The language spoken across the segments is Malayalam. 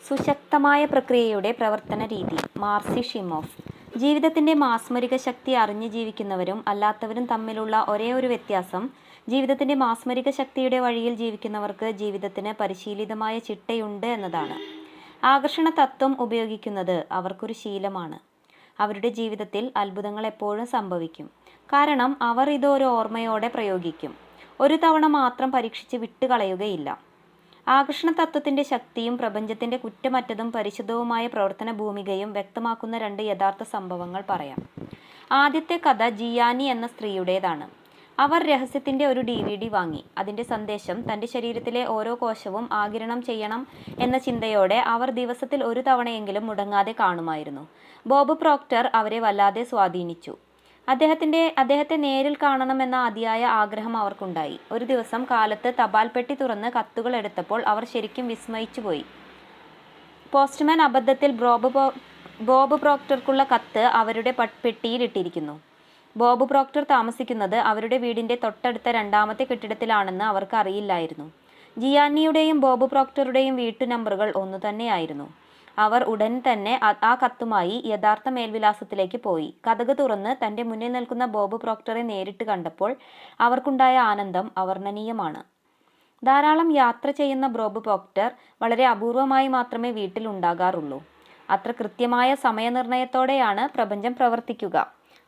സുശക്തമായ പ്രക്രിയയുടെ പ്രവർത്തന രീതി. മാർസി ഷിമോഫ്. ജീവിതത്തിൻ്റെ മാസ്മരിക ശക്തി അറിഞ്ഞ് ജീവിക്കുന്നവരും അല്ലാത്തവരും തമ്മിലുള്ള ഒരേയൊരു വ്യത്യാസം, ജീവിതത്തിൻ്റെ മാസ്മരിക ശക്തിയുടെ വഴിയിൽ ജീവിക്കുന്നവർക്ക് ജീവിതത്തിന് പരിശീലിതമായ ചിട്ടയുണ്ട് എന്നതാണ്. ആകർഷണ തത്വം ഉപയോഗിക്കുന്നത് അവർക്കൊരു ശീലമാണ്. അവരുടെ ജീവിതത്തിൽ അത്ഭുതങ്ങൾ എപ്പോഴും സംഭവിക്കും. കാരണം അവർ ഇത് ഒരു ഓർമ്മയോടെ പ്രയോഗിക്കും. ഒരു തവണ മാത്രം പരീക്ഷിച്ച് വിട്ടുകളയുകയില്ല. ആകർഷണ തത്വത്തിൻ്റെ ശക്തിയും പ്രപഞ്ചത്തിൻ്റെ കുറ്റമറ്റതും പരിശുദ്ധവുമായ പ്രവർത്തന ഭൂമികയും വ്യക്തമാക്കുന്ന രണ്ട് യഥാർത്ഥ സംഭവങ്ങൾ പറയാം. ആദ്യത്തെ കഥ ജിയാനി എന്ന സ്ത്രീയുടേതാണ്. അവർ രഹസ്യത്തിൻ്റെ ഒരു DVD വാങ്ങി. അതിൻ്റെ സന്ദേശം തൻ്റെ ശരീരത്തിലെ ഓരോ കോശവും ആഗിരണം ചെയ്യണം എന്ന ചിന്തയോടെ അവർ ദിവസത്തിൽ ഒരു തവണയെങ്കിലും മുടങ്ങാതെ കാണുമായിരുന്നു. ബോബ് പ്രോക്ടർ അവരെ വല്ലാതെ സ്വാധീനിച്ചു. അദ്ദേഹത്തെ നേരിൽ കാണണമെന്ന അതിയായ ആഗ്രഹം അവർക്കുണ്ടായി. ഒരു ദിവസം കാലത്ത് തപാൽ പെട്ടി തുറന്ന് കത്തുകൾ എടുത്തപ്പോൾ അവർ ശരിക്കും വിസ്മയിച്ചുപോയി. പോസ്റ്റ്മാൻ അബദ്ധത്തിൽ ബോബ് പ്രോക്ടർക്കുള്ള കത്ത് അവരുടെ പെട്ടിയിൽ ഇട്ടിരിക്കുന്നു. ബോബ് പ്രോക്ടർ താമസിക്കുന്നത് അവരുടെ വീടിൻ്റെ തൊട്ടടുത്ത രണ്ടാമത്തെ കെട്ടിടത്തിലാണെന്ന് അവർക്ക് അറിയില്ലായിരുന്നു. ജിയാനിയുടെയും ബോബ് പ്രോക്ടറുടെയും വീട്ടു നമ്പറുകൾ ഒന്നുതന്നെയായിരുന്നു. അവർ ഉടൻ തന്നെ ആ കത്തുമായി യഥാർത്ഥ മേൽവിലാസത്തിലേക്ക് പോയി. കതക് തുറന്ന് തൻ്റെ മുന്നിൽ നിൽക്കുന്ന ബോബ് പ്രോക്ടറെ നേരിട്ട് കണ്ടപ്പോൾ അവർക്കുണ്ടായ ആനന്ദം അവർണ്ണനീയമാണ്. ധാരാളം യാത്ര ചെയ്യുന്ന ബോബ് പ്രോക്ടർ വളരെ അപൂർവമായി മാത്രമേ വീട്ടിൽ ഉണ്ടാകാറുള്ളൂ. അത്ര കൃത്യമായ സമയനിർണയത്തോടെയാണ് പ്രപഞ്ചം പ്രവർത്തിക്കുക.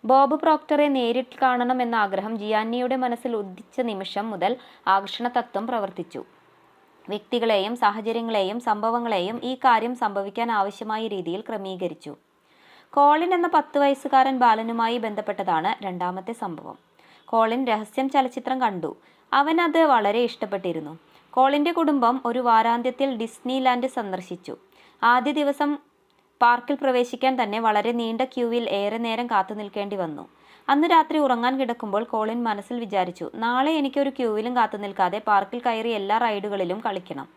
ബോബ് പ്രോക്ടറെ നേരിട്ട് കാണണമെന്ന ആഗ്രഹം ജിയാനിയുടെ മനസ്സിൽ ഉദിച്ച നിമിഷം മുതൽ ആകർഷണ തത്വം പ്രവർത്തിച്ചു. വ്യക്തികളെയും സാഹചര്യങ്ങളെയും സംഭവങ്ങളെയും ഈ കാര്യം സംഭവിക്കാൻ ആവശ്യമായ രീതിയിൽ ക്രമീകരിച്ചു. കോളിൻ എന്ന 10 വയസ്സുകാരൻ ബാലനുമായി ബന്ധപ്പെട്ടതാണ് രണ്ടാമത്തെ സംഭവം. കോളിൻ രഹസ്യം ചലച്ചിത്രം കണ്ടു. അവനത് വളരെ ഇഷ്ടപ്പെട്ടിരുന്നു. കോളിൻ്റെ കുടുംബം ഒരു വാരാന്ത്യത്തിൽ ഡിസ്നിലാൻഡ് സന്ദർശിച്ചു. ആദ്യ ദിവസം പാർക്കിൽ പ്രവേശിക്കാൻ തന്നെ വളരെ നീണ്ട ക്യൂവിൽ ഏറെ നേരം കാത്തു നിൽക്കേണ്ടി വന്നു. അന്ന് രാത്രി ഉറങ്ങാൻ കിടക്കുമ്പോൾ കോളിൻ മനസ്സിൽ വിചാരിച്ചു, നാളെ എനിക്കൊരു ക്യൂവിലും കാത്തു നിൽക്കാതെ പാർക്കിൽ കയറി എല്ലാ റൈഡുകളിലും കളിക്കണം.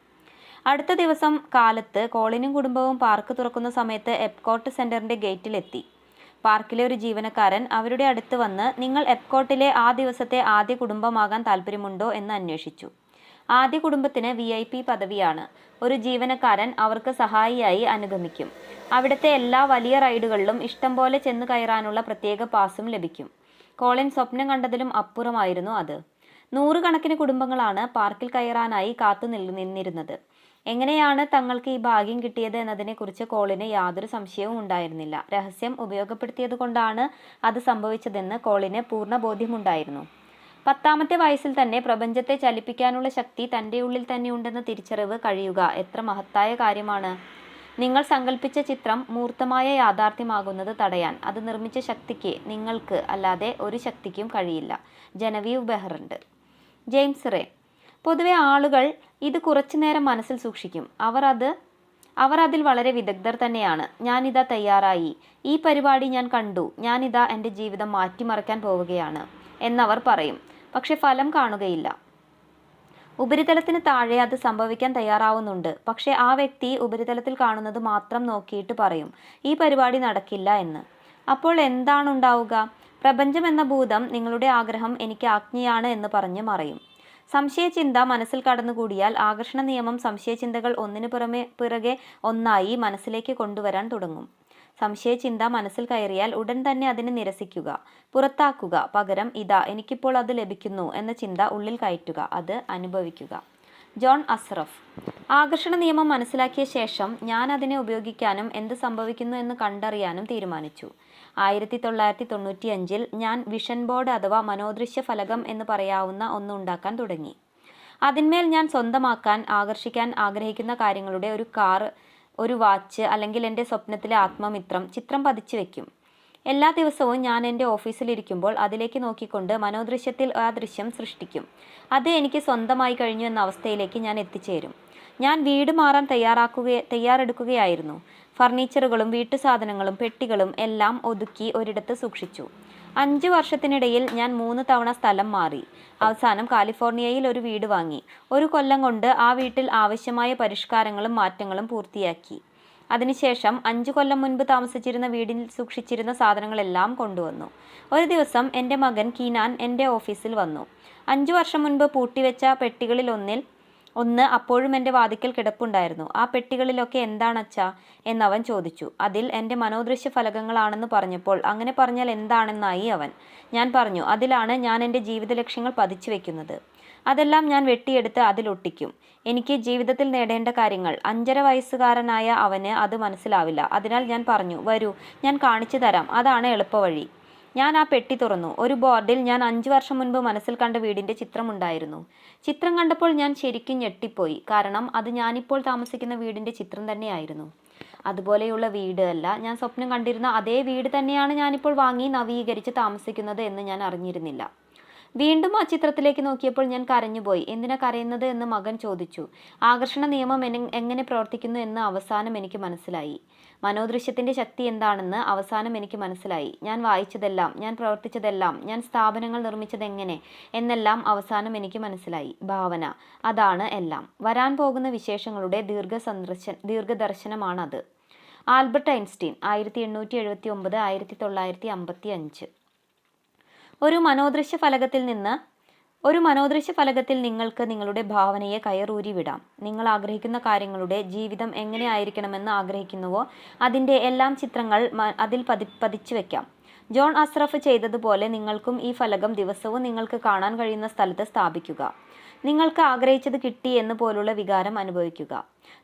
അടുത്ത ദിവസം കാലത്ത് കോളിനും കുടുംബവും പാർക്ക് തുറക്കുന്ന സമയത്ത് എപ്കോട്ട് സെൻറ്ററിൻ്റെ ഗേറ്റിലെത്തി. പാർക്കിലെ ഒരു ജീവനക്കാരൻ അവരുടെ അടുത്ത് വന്ന് നിങ്ങൾ എപ്കോട്ടിലെ ആ ദിവസത്തെ ആദ്യ കുടുംബമാകാൻ താല്പര്യമുണ്ടോ എന്ന് അന്വേഷിച്ചു. ആദ്യ കുടുംബത്തിന് VIP പദവിയാണ്. ഒരു ജീവനക്കാരൻ അവർക്ക് സഹായിയായി അനുഗമിക്കും. അവിടുത്തെ എല്ലാ വലിയ റൈഡുകളിലും ഇഷ്ടം പോലെ ചെന്ന് കയറാനുള്ള പ്രത്യേക പാസും ലഭിക്കും. കോളിൻ സ്വപ്നം കണ്ടതിലും അപ്പുറമായിരുന്നു അത്. 100 കണക്കിന് കുടുംബങ്ങളാണ് പാർക്കിൽ കയറാനായി കാത്തു നിന്നിരുന്നത്. എങ്ങനെയാണ് തങ്ങൾക്ക് ഈ ഭാഗ്യം കിട്ടിയത് എന്നതിനെക്കുറിച്ച് കോളിന് യാതൊരു സംശയവും ഉണ്ടായിരുന്നില്ല. രഹസ്യം ഉപയോഗപ്പെടുത്തിയത് കൊണ്ടാണ് അത് സംഭവിച്ചതെന്ന് കോളിന് പൂർണ്ണ ബോധ്യമുണ്ടായിരുന്നു. 10ാമത്തെ വയസ്സിൽ തന്നെ പ്രപഞ്ചത്തെ ചലിപ്പിക്കാനുള്ള ശക്തി തൻ്റെ ഉള്ളിൽ തന്നെ ഉണ്ടെന്ന തിരിച്ചറിവ് കഴിയുക എത്ര മഹത്തായ കാര്യമാണ്. നിങ്ങൾ സങ്കല്പിച്ച ചിത്രം മൂർത്തമായ യാഥാർത്ഥ്യമാകുന്നത് തടയാൻ അത് നിർമ്മിച്ച ശക്തിക്ക്, നിങ്ങൾക്ക് അല്ലാതെ ഒരു ശക്തിക്കും കഴിയില്ല. Genevieve Behrend. James Ray. പൊതുവെ ആളുകൾ ഇത് കുറച്ചു നേരം മനസ്സിൽ സൂക്ഷിക്കും. അവർ അതിൽ വളരെ വിദഗ്ധർ തന്നെയാണ്. ഞാനിതാ തയ്യാറായി, ഈ പരിപാടി ഞാൻ കണ്ടു, ഞാനിതാ എൻ്റെ ജീവിതം മാറ്റിമറിക്കാൻ പോവുകയാണ് എന്നവർ പറയും. പക്ഷെ ഫലം കാണുകയില്ല. ഉപരിതലത്തിന് താഴെ അത് സംഭവിക്കാൻ തയ്യാറാവുന്നുണ്ട്. പക്ഷെ ആ വ്യക്തി ഉപരിതലത്തിൽ കാണുന്നത് മാത്രം നോക്കിയിട്ട് പറയും, ഈ പരിപാടി നടക്കില്ല എന്ന്. അപ്പോൾ എന്താണുണ്ടാവുക? പ്രപഞ്ചം എന്ന ഭൂതം നിങ്ങളുടെ ആഗ്രഹം എനിക്ക് ആജ്ഞയാണ് എന്ന് പറഞ്ഞ് മറയും. സംശയചിന്ത മനസ്സിൽ കടന്നുകൂടിയാൽ ആകർഷണ നിയമം സംശയചിന്തകൾ ഒന്നിനു പിറകെ ഒന്നായി മനസ്സിലേക്ക് കൊണ്ടുവരാൻ തുടങ്ങും. സംശയചിന്ത മനസ്സിൽ കയറിയാൽ ഉടൻ തന്നെ അതിനെ നിരസിക്കുക, പുറത്താക്കുക. പകരം ഇതാ എനിക്കിപ്പോൾ അത് ലഭിക്കുന്നു എന്ന ചിന്ത ഉള്ളിൽ കയറ്റുക, അത് അനുഭവിക്കുക. ജോൺ അസ്റഫ്. ആകർഷണ നിയമം മനസ്സിലാക്കിയ ശേഷം ഞാൻ അതിനെ ഉപയോഗിക്കാനും എന്ത് സംഭവിക്കുന്നു എന്ന് കണ്ടറിയാനും തീരുമാനിച്ചു. 1995-ൽ ഞാൻ വിഷൻ ബോർഡ് അഥവാ മനോദൃശ്യ ഫലകം എന്ന് പറയാവുന്ന ഒന്ന് ഉണ്ടാക്കാൻ തുടങ്ങി. അതിന്മേൽ ഞാൻ സ്വന്തമാക്കാൻ ആകർഷിക്കാൻ ആഗ്രഹിക്കുന്ന കാര്യങ്ങളുടെ ഒരു കാർ, ഒരു വാച്ച്, അല്ലെങ്കിൽ എൻ്റെ സ്വപ്നത്തിലെ ആത്മമിത്രം ചിത്രം പതിച്ചു വയ്ക്കും. എല്ലാ ദിവസവും ഞാൻ എൻ്റെ ഓഫീസിലിരിക്കുമ്പോൾ അതിലേക്ക് നോക്കിക്കൊണ്ട് മനോദൃശ്യത്തിൽ ആ ദൃശ്യം സൃഷ്ടിക്കും. അത് എനിക്ക് സ്വന്തമായി കഴിഞ്ഞു എന്ന അവസ്ഥയിലേക്ക് ഞാൻ എത്തിച്ചേരും. ഞാൻ വീട് മാറാൻ തയ്യാറെടുക്കുകയായിരുന്നു. ഫർണിച്ചറുകളും വീട്ടുസാധനങ്ങളും പെട്ടികളും എല്ലാം ഒതുക്കി ഒരിടത്ത് സൂക്ഷിച്ചു. 5 വർഷത്തിനിടയിൽ ഞാൻ 3 തവണ സ്ഥലം മാറി. അവസാനം കാലിഫോർണിയയിൽ ഒരു വീട് വാങ്ങി. 1 കൊല്ലം കൊണ്ട് ആ വീട്ടിൽ ആവശ്യമായ പരിഷ്കാരങ്ങളും മാറ്റങ്ങളും പൂർത്തിയാക്കി. അതിനുശേഷം 5 കൊല്ലം മുൻപ് താമസിച്ചിരുന്ന വീടിൽ സൂക്ഷിച്ചിരുന്ന സാധനങ്ങളെല്ലാം കൊണ്ടുവന്നു. ഒരു ദിവസം എൻ്റെ മകൻ കീനാൻ എൻ്റെ ഓഫീസിൽ വന്നു. 5 വർഷം മുൻപ് പൂട്ടിവെച്ച പെട്ടികളിൽ ഒന്നിൽ ഒന്ന് അപ്പോഴും എൻ്റെ വാതിക്കൽ കിടപ്പുണ്ടായിരുന്നു. ആ പെട്ടികളിലൊക്കെ എന്താണച്ചാ എന്നവൻ ചോദിച്ചു. അതിൽ എൻ്റെ മനോദൃശ്യ ഫലകങ്ങളാണെന്ന് പറഞ്ഞപ്പോൾ അങ്ങനെ പറഞ്ഞാൽ എന്താണെന്നായി അവൻ. ഞാൻ പറഞ്ഞു, അതിലാണ് ഞാൻ എൻ്റെ ജീവിത ലക്ഷ്യങ്ങൾ പതിച്ചു വെക്കുന്നത്. അതെല്ലാം ഞാൻ വെട്ടിയെടുത്ത് അതിലൊട്ടിക്കും. എനിക്ക് ജീവിതത്തിൽ നേടേണ്ട കാര്യങ്ങൾ. 5.5 വയസ്സുകാരനായ അവന് അത് മനസ്സിലാവില്ല. അതിനാൽ ഞാൻ പറഞ്ഞു, വരൂ, ഞാൻ കാണിച്ചു തരാം, അതാണ് എളുപ്പവഴി. ഞാൻ ആ പെട്ടി തുറന്നു. ഒരു ബോർഡിൽ ഞാൻ 5 വർഷം മുൻപ് മനസ്സിൽ കണ്ട വീടിൻ്റെ ചിത്രമുണ്ടായിരുന്നു. ചിത്രം കണ്ടപ്പോൾ ഞാൻ ശരിക്കും ഞെട്ടിപ്പോയി. കാരണം അത് ഞാനിപ്പോൾ താമസിക്കുന്ന വീടിൻ്റെ ചിത്രം തന്നെയായിരുന്നു. അതുപോലെയുള്ള വീട് അല്ല, ഞാൻ സ്വപ്നം കണ്ടിരുന്ന അതേ വീട് തന്നെയാണ് ഞാനിപ്പോൾ വാങ്ങി നവീകരിച്ച് താമസിക്കുന്നത് എന്ന് ഞാൻ അറിഞ്ഞിരുന്നില്ല. വീണ്ടും ആ ചിത്രത്തിലേക്ക് നോക്കിയപ്പോൾ ഞാൻ കരഞ്ഞുപോയി. എന്തിനാ കരയുന്നത് എന്ന് മകൻ ചോദിച്ചു. ആകർഷണ നിയമം എങ്ങനെ പ്രവർത്തിക്കുന്നു എന്ന് അവസാനം എനിക്ക് മനസ്സിലായി. മനോദൃശ്യത്തിൻ്റെ ശക്തി എന്താണെന്ന് അവസാനം എനിക്ക് മനസ്സിലായി. ഞാൻ വായിച്ചതെല്ലാം, ഞാൻ പ്രവർത്തിച്ചതെല്ലാം, ഞാൻ സ്ഥാപനങ്ങൾ നിർമ്മിച്ചതെങ്ങനെ എന്നെല്ലാം അവസാനം എനിക്ക് മനസ്സിലായി. ഭാവന, അതാണ് എല്ലാം. വരാൻ പോകുന്ന വിശേഷങ്ങളുടെ ദീർഘദർശനമാണത്. Albert Einstein 1879 1955. ഒരു മനോദൃശ്യ ഫലകത്തിൽ നിങ്ങൾക്ക് നിങ്ങളുടെ ഭാവനയെ കയറൂരി വിടാം. നിങ്ങൾ ആഗ്രഹിക്കുന്ന കാര്യങ്ങളുടെ ജീവിതം എങ്ങനെ ആയിരിക്കണമെന്ന് ആഗ്രഹിക്കുന്നുവോ അതിൻ്റെ എല്ലാം ചിത്രങ്ങൾ അതിൽ പതിച്ചു വെക്കാം. ജോൺ അസ്രഫ് ചെയ്തതുപോലെ നിങ്ങൾക്കും ഈ ഫലകം ദിവസവും നിങ്ങൾക്ക് കാണാൻ കഴിയുന്ന സ്ഥലത്ത് സ്ഥാപിക്കുക. നിങ്ങൾക്ക് ആഗ്രഹിച്ചത് കിട്ടി എന്ന് പോലുള്ള വികാരം അനുഭവിക്കുക.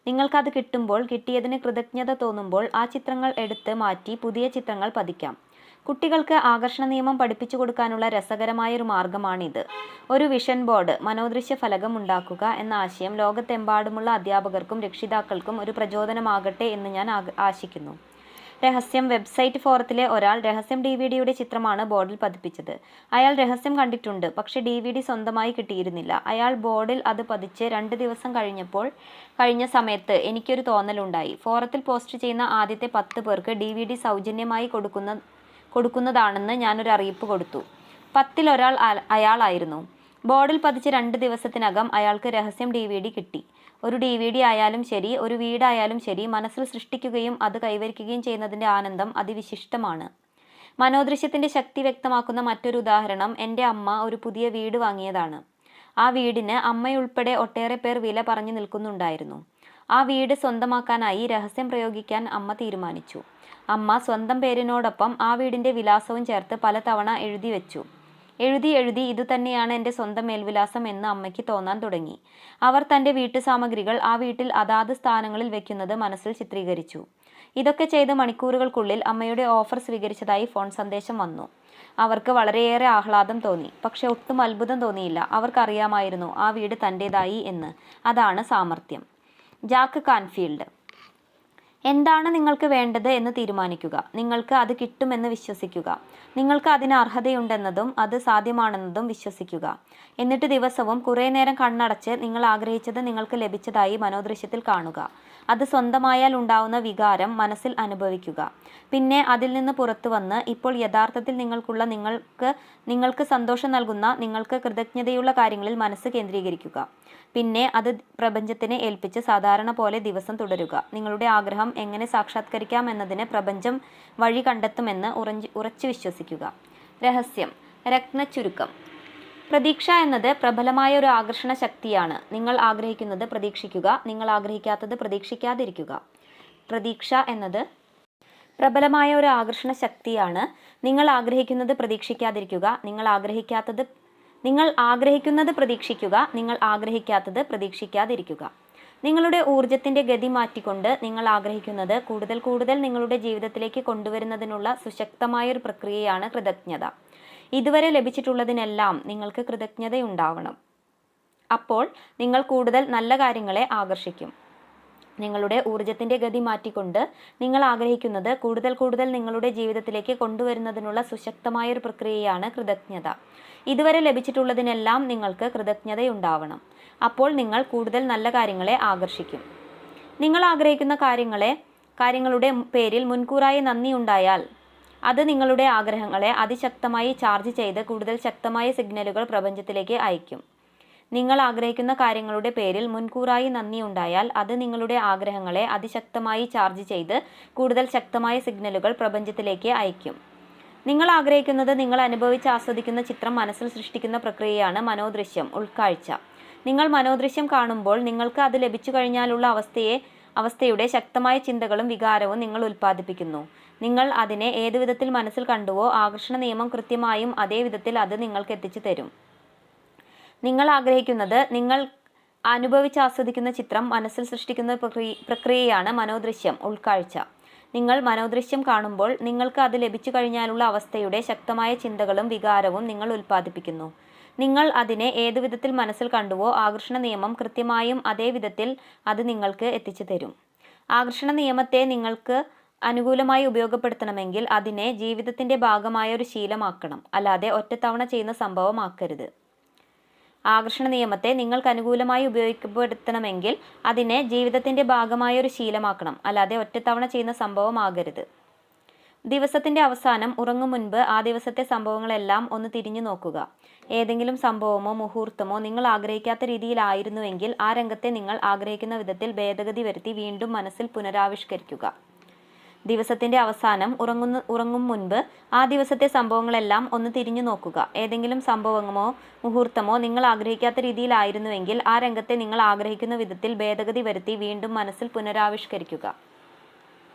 നിങ്ങൾക്കത് കിട്ടുമ്പോൾ, കിട്ടിയതിന് കൃതജ്ഞത തോന്നുമ്പോൾ ആ ചിത്രങ്ങൾ എടുത്ത് മാറ്റി പുതിയ ചിത്രങ്ങൾ പതിക്കാം. കുട്ടികൾക്ക് ആകർഷണ നിയമം പഠിപ്പിച്ചു കൊടുക്കാനുള്ള രസകരമായൊരു മാർഗമാണിത്. ഒരു വിഷൻ ബോർഡ്, മനോദൃശ്യ ഫലകം ഉണ്ടാക്കുക എന്ന ആശയം ലോകത്തെമ്പാടുമുള്ള അധ്യാപകർക്കും രക്ഷിതാക്കൾക്കും ഒരു പ്രചോദനമാകട്ടെ എന്ന് ഞാൻ ആശിക്കുന്നു. രഹസ്യം വെബ്സൈറ്റ് ഫോറത്തിലെ ഒരാൾ രഹസ്യം DVD-യുടെ ചിത്രമാണ് ബോർഡിൽ പതിപ്പിച്ചത്. അയാൾ രഹസ്യം കണ്ടിട്ടുണ്ട്, പക്ഷേ DVD സ്വന്തമായി കിട്ടിയിരുന്നില്ല. അയാൾ ബോർഡിൽ അത് പതിച്ച് 2 ദിവസം കഴിഞ്ഞ സമയത്ത് എനിക്കൊരു തോന്നലുണ്ടായി. ഫോറത്തിൽ പോസ്റ്റ് ചെയ്യുന്ന ആദ്യത്തെ 10 പേർക്ക് DVD സൗജന്യമായി കൊടുക്കുന്നതാണെന്ന് ഞാനൊരു അറിയിപ്പ് കൊടുത്തു. 10-ൽ ഒരാൾ അയാളായിരുന്നു. ബോർഡിൽ പതിച്ച് 2 ദിവസത്തിനകം അയാൾക്ക് രഹസ്യം DVD കിട്ടി. ഒരു DVD ആയാലും ശരി, ഒരു വീടായാലും ശരി, മനസ്സിൽ സൃഷ്ടിക്കുകയും അത് കൈവരിക്കുകയും ചെയ്യുന്നതിൻ്റെ ആനന്ദം അതിവിശിഷ്ടമാണ്. മനോദൃശ്യത്തിൻ്റെ ശക്തി വ്യക്തമാക്കുന്ന മറ്റൊരു ഉദാഹരണം എൻ്റെ അമ്മ ഒരു പുതിയ വീട് വാങ്ങിയതാണ്. ആ വീടിന് അമ്മയുൾപ്പെടെ ഒട്ടേറെ പേർ വില പറഞ്ഞു നിൽക്കുന്നുണ്ടായിരുന്നു. ആ വീട് സ്വന്തമാക്കാനായി രഹസ്യം പ്രയോഗിക്കാൻ അമ്മ തീരുമാനിച്ചു. അമ്മ സ്വന്തം പേരിനോടൊപ്പം ആ വീടിൻ്റെ വിലാസവും ചേർത്ത് പലതവണ എഴുതി ഇതുതന്നെയാണ് എൻ്റെ സ്വന്തം മേൽവിലാസം എന്ന് അമ്മയ്ക്ക് തോന്നാൻ തുടങ്ങി. അവർ തൻ്റെ വീട്ടുസാമഗ്രികൾ ആ വീട്ടിൽ അതാത് സ്ഥാനങ്ങളിൽ വെക്കുന്നത് മനസ്സിൽ ചിത്രീകരിച്ചു. ഇതൊക്കെ ചെയ്ത് മണിക്കൂറുകൾക്കുള്ളിൽ അമ്മയുടെ ഓഫർ സ്വീകരിച്ചതായി ഫോൺ സന്ദേശം വന്നു. അവർക്ക് വളരെയേറെ ആഹ്ലാദം തോന്നി. പക്ഷെ ഒട്ടും അത്ഭുതം തോന്നിയില്ല. അവർക്കറിയാമായിരുന്നു ആ വീട് തൻ്റേതായി എന്ന്. അതാണ് സാമർത്ഥ്യം. Jack Canfield. എന്താണ് നിങ്ങൾക്ക് വേണ്ടത് എന്ന് തീരുമാനിക്കുക. നിങ്ങൾക്ക് അത് കിട്ടുമെന്ന് വിശ്വസിക്കുക. നിങ്ങൾക്ക് അതിന് അർഹതയുണ്ടെന്നതും അത് സാധ്യമാണെന്നതും വിശ്വസിക്കുക. എന്നിട്ട് ദിവസവും കുറേ നേരം കണ്ണടച്ച് നിങ്ങൾ ആഗ്രഹിച്ചത് നിങ്ങൾക്ക് ലഭിച്ചതായി മനോദൃശ്യത്തിൽ കാണുക. അത് സ്വന്തമായാൽ ഉണ്ടാവുന്ന വികാരം മനസ്സിൽ അനുഭവിക്കുക. പിന്നെ അതിൽ നിന്ന് പുറത്തു വന്ന് ഇപ്പോൾ യഥാർത്ഥത്തിൽ നിങ്ങൾക്ക് സന്തോഷം നൽകുന്ന, നിങ്ങൾക്ക് കൃതജ്ഞതയുള്ള കാര്യങ്ങളിൽ മനസ്സ് കേന്ദ്രീകരിക്കുക. പിന്നെ അത് പ്രപഞ്ചത്തിനെ ഏൽപ്പിച്ച് സാധാരണ പോലെ ദിവസം തുടരുക. നിങ്ങളുടെ ആഗ്രഹം എങ്ങനെ സാക്ഷാത്കരിക്കാം എന്നതിന് പ്രപഞ്ചം വഴി കണ്ടെത്തുമെന്ന് ഉറച്ചു വിശ്വസിക്കുക. രഹസ്യം. രത്നച്ചുരുക്കം. പ്രതീക്ഷ എന്നത് പ്രബലമായ ഒരു ആകർഷണ ശക്തിയാണ്. നിങ്ങൾ ആഗ്രഹിക്കുന്നത് പ്രതീക്ഷിക്കുക, നിങ്ങൾ ആഗ്രഹിക്കാത്തത് പ്രതീക്ഷിക്കാതിരിക്കുക. പ്രതീക്ഷ എന്നത് പ്രബലമായ ഒരു ആകർഷണ ശക്തിയാണ്. നിങ്ങൾ ആഗ്രഹിക്കുന്നത് പ്രതീക്ഷിക്കാതിരിക്കുക, നിങ്ങൾ ആഗ്രഹിക്കുന്നത് പ്രതീക്ഷിക്കുക, നിങ്ങൾ ആഗ്രഹിക്കാത്തത് പ്രതീക്ഷിക്കാതിരിക്കുക. നിങ്ങളുടെ ഊർജത്തിൻ്റെ ഗതി മാറ്റിക്കൊണ്ട് നിങ്ങൾ ആഗ്രഹിക്കുന്നത് കൂടുതൽ നിങ്ങളുടെ ജീവിതത്തിലേക്ക് കൊണ്ടുവരുന്നതിനുള്ള സുശക്തമായൊരു പ്രക്രിയയാണ് കൃതജ്ഞത. ഇതുവരെ ലഭിച്ചിട്ടുള്ളതിനെല്ലാം നിങ്ങൾക്ക് കൃതജ്ഞതയുണ്ടാവണം. അപ്പോൾ നിങ്ങൾ കൂടുതൽ നല്ല കാര്യങ്ങളെ ആകർഷിക്കും. നിങ്ങളുടെ ഊർജത്തിൻ്റെ ഗതി മാറ്റിക്കൊണ്ട് നിങ്ങൾ ആഗ്രഹിക്കുന്നത് കൂടുതൽ നിങ്ങളുടെ ജീവിതത്തിലേക്ക് കൊണ്ടുവരുന്നതിനുള്ള സുശക്തമായൊരു പ്രക്രിയയാണ് കൃതജ്ഞത. ഇതുവരെ ലഭിച്ചിട്ടുള്ളതിനെല്ലാം നിങ്ങൾക്ക് കൃതജ്ഞതയുണ്ടാവണം. അപ്പോൾ നിങ്ങൾ കൂടുതൽ നല്ല കാര്യങ്ങളെ ആകർഷിക്കും. നിങ്ങൾ ആഗ്രഹിക്കുന്ന കാര്യങ്ങളുടെ പേരിൽ മുൻകൂറായി നന്ദി ഉണ്ടായാൽ അത് നിങ്ങളുടെ ആഗ്രഹങ്ങളെ അതിശക്തമായി ചാർജ് ചെയ്ത് കൂടുതൽ ശക്തമായ സിഗ്നലുകൾ പ്രപഞ്ചത്തിലേക്ക് അയക്കും. നിങ്ങൾ ആഗ്രഹിക്കുന്ന കാര്യങ്ങളുടെ പേരിൽ മുൻകൂറായി നന്ദി ഉണ്ടായാൽ അത് നിങ്ങളുടെ ആഗ്രഹങ്ങളെ അതിശക്തമായി ചാർജ് ചെയ്ത് കൂടുതൽ ശക്തമായ സിഗ്നലുകൾ പ്രപഞ്ചത്തിലേക്ക് അയക്കും. നിങ്ങൾ ആഗ്രഹിക്കുന്നത് നിങ്ങൾ അനുഭവിച്ച് ആസ്വദിക്കുന്ന ചിത്രം മനസ്സിൽ സൃഷ്ടിക്കുന്ന പ്രക്രിയയാണ് മനോദൃശ്യം, ഉൾക്കാഴ്ച. നിങ്ങൾ മനോദൃശ്യം കാണുമ്പോൾ നിങ്ങൾക്ക് അത് ലഭിച്ചു കഴിഞ്ഞാലുള്ള അവസ്ഥയുടെ ശക്തമായ ചിന്തകളും വികാരവും നിങ്ങൾ ഉൽപ്പാദിപ്പിക്കുന്നു. നിങ്ങൾ അതിനെ ഏതു വിധത്തിൽ മനസ്സിൽ കണ്ടുവോ ആകർഷണ നിയമം കൃത്യമായും അതേ വിധത്തിൽ അത് നിങ്ങൾക്ക് എത്തിച്ചു തരും. നിങ്ങൾ ആഗ്രഹിക്കുന്നത് നിങ്ങൾ അനുഭവിച്ചാസ്വദിക്കുന്ന ചിത്രം മനസ്സിൽ സൃഷ്ടിക്കുന്ന പ്രക്രിയയാണ് മനോദൃശ്യം ഉൾക്കാഴ്ച. നിങ്ങൾ മനോദൃശ്യം കാണുമ്പോൾ നിങ്ങൾക്ക് അത് ലഭിച്ചു കഴിഞ്ഞാലുള്ള അവസ്ഥയുടെ ശക്തമായ ചിന്തകളും വികാരവും നിങ്ങൾ ഉൽപ്പാദിപ്പിക്കുന്നു. നിങ്ങൾ അതിനെ ഏതു വിധത്തിൽ മനസ്സിൽ കണ്ടുവോ ആകർഷണ നിയമം കൃത്യമായും അതേ വിധത്തിൽ അത് നിങ്ങൾക്ക് എത്തിച്ചു തരും. ആകർഷണ നിയമത്തെ നിങ്ങൾക്ക് അനുകൂലമായി ഉപയോഗപ്പെടുത്തണമെങ്കിൽ അതിനെ ജീവിതത്തിൻ്റെ ഭാഗമായ ഒരു ശീലമാക്കണം, അല്ലാതെ ഒറ്റത്തവണ ചെയ്യുന്ന സംഭവമാക്കരുത്. ആകർഷണ നിയമത്തെ നിങ്ങൾക്ക് അനുകൂലമായി ഉപയോഗപ്പെടുത്തണമെങ്കിൽ അതിനെ ജീവിതത്തിൻ്റെ ഭാഗമായ ഒരു ശീലമാക്കണം, അല്ലാതെ ഒറ്റത്തവണ ചെയ്യുന്ന സംഭവമാകരുത്. ദിവസത്തിൻ്റെ അവസാനം ഉറങ്ങും മുൻപ് ആ ദിവസത്തെ സംഭവങ്ങളെല്ലാം ഒന്ന് തിരിഞ്ഞു നോക്കുക. ഏതെങ്കിലും സംഭവമോ മുഹൂർത്തമോ നിങ്ങൾ ആഗ്രഹിക്കാത്ത രീതിയിലായിരുന്നുവെങ്കിൽ ആ രംഗത്തെ നിങ്ങൾ ആഗ്രഹിക്കുന്ന വിധത്തിൽ ഭേദഗതി വരുത്തി വീണ്ടും മനസ്സിൽ പുനരാവിഷ്കരിക്കുക. ദിവസത്തിൻ്റെ അവസാനം ഉറങ്ങും മുൻപ് ആ ദിവസത്തെ സംഭവങ്ങളെല്ലാം ഒന്ന് തിരിഞ്ഞു നോക്കുക. ഏതെങ്കിലും സംഭവമോ മുഹൂർത്തമോ നിങ്ങൾ ആഗ്രഹിക്കാത്ത രീതിയിലായിരുന്നുവെങ്കിൽ ആ രംഗത്തെ നിങ്ങൾ ആഗ്രഹിക്കുന്ന വിധത്തിൽ ഭേദഗതി വരുത്തി വീണ്ടും മനസ്സിൽ പുനരാവിഷ്കരിക്കുക.